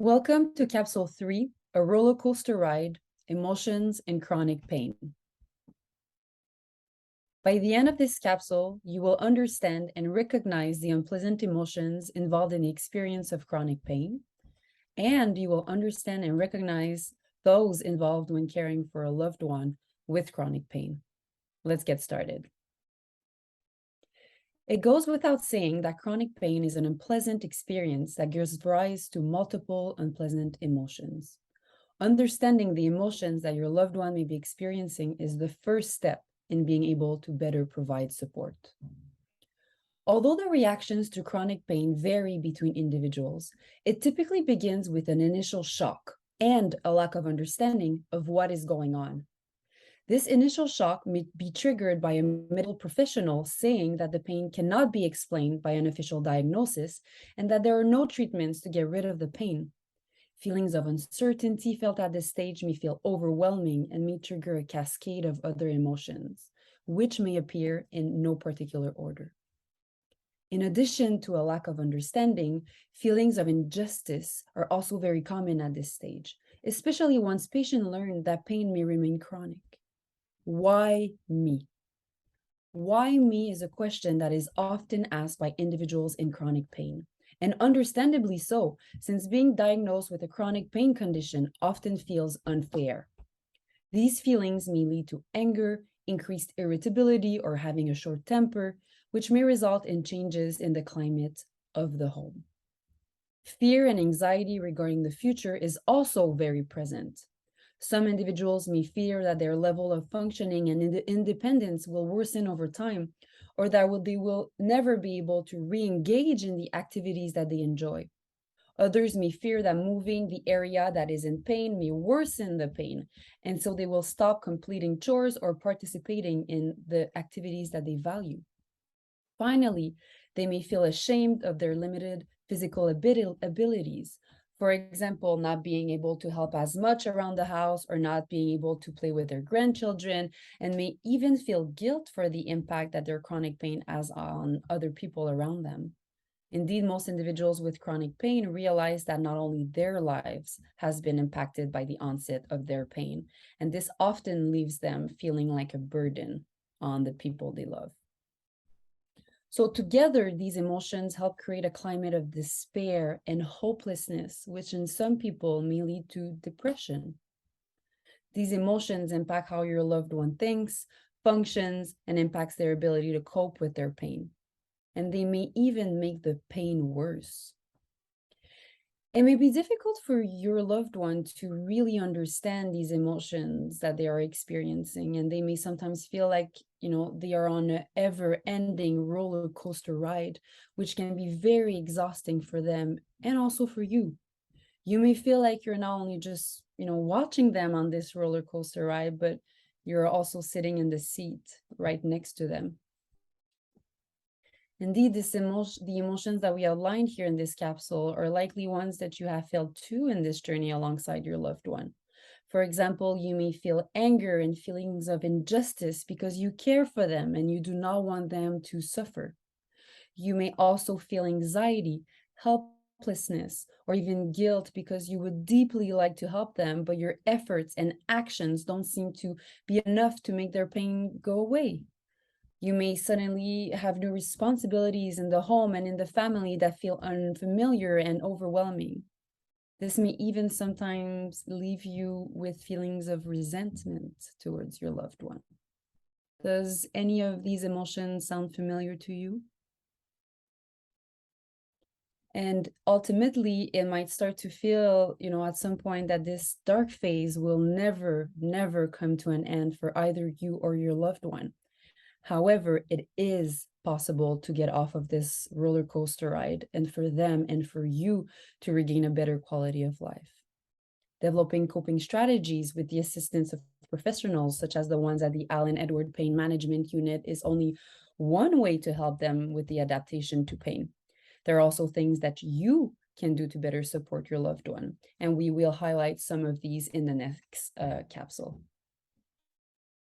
Welcome to Capsule 3, a roller coaster ride, emotions and chronic pain. By the end of this capsule, you will understand and recognize the unpleasant emotions involved in the experience of chronic pain, and you will understand and recognize those involved when caring for a loved one with chronic pain. Let's get started. It goes without saying that chronic pain is an unpleasant experience that gives rise to multiple unpleasant emotions. Understanding the emotions that your loved one may be experiencing is the first step in being able to better provide support. Although the reactions to chronic pain vary between individuals, it typically begins with an initial shock and a lack of understanding of what is going on. This initial shock may be triggered by a medical professional saying that the pain cannot be explained by an official diagnosis and that there are no treatments to get rid of the pain. Feelings of uncertainty felt at this stage may feel overwhelming and may trigger a cascade of other emotions, which may appear in no particular order. In addition to a lack of understanding, feelings of injustice are also very common at this stage, especially once patients learn that pain may remain chronic. Why me? Why me is a question that is often asked by individuals in chronic pain. And understandably so, since being diagnosed with a chronic pain condition often feels unfair. These feelings may lead to anger, increased irritability, or having a short temper, which may result in changes in the climate of the home. Fear and anxiety regarding the future is also very present. Some individuals may fear that their level of functioning and independence will worsen over time, or that they will never be able to re-engage in the activities that they enjoy. Others may fear that moving the area that is in pain may worsen the pain, and so they will stop completing chores or participating in the activities that they value. Finally, they may feel ashamed of their limited physical abilities. For example, not being able to help as much around the house or not being able to play with their grandchildren, and may even feel guilt for the impact that their chronic pain has on other people around them. Indeed, most individuals with chronic pain realize that not only their lives has been impacted by the onset of their pain, and this often leaves them feeling like a burden on the people they love. So together, these emotions help create a climate of despair and hopelessness, which in some people may lead to depression. These emotions impact how your loved one thinks, functions, and impacts their ability to cope with their pain. And they may even make the pain worse. It may be difficult for your loved one to really understand these emotions that they are experiencing, and they may sometimes feel like, they are on an ever-ending roller coaster ride, which can be very exhausting for them and also for you. You may feel like you're not only just, watching them on this roller coaster ride, but you're also sitting in the seat right next to them. Indeed, the emotions that we outlined here in this capsule are likely ones that you have felt too in this journey alongside your loved one. For example, you may feel anger and feelings of injustice because you care for them and you do not want them to suffer. You may also feel anxiety, helplessness, or even guilt because you would deeply like to help them, but your efforts and actions don't seem to be enough to make their pain go away. You may suddenly have new responsibilities in the home and in the family that feel unfamiliar and overwhelming. This may even sometimes leave you with feelings of resentment towards your loved one. Does any of these emotions sound familiar to you? And ultimately, it might start to feel, at some point that this dark phase will never, never come to an end for either you or your loved one. However, it is possible to get off of this roller coaster ride and for them and for you to regain a better quality of life. Developing coping strategies with the assistance of professionals, such as the ones at the Allen Edward Pain Management Unit, is only one way to help them with the adaptation to pain. There are also things that you can do to better support your loved one, and we will highlight some of these in the next capsule.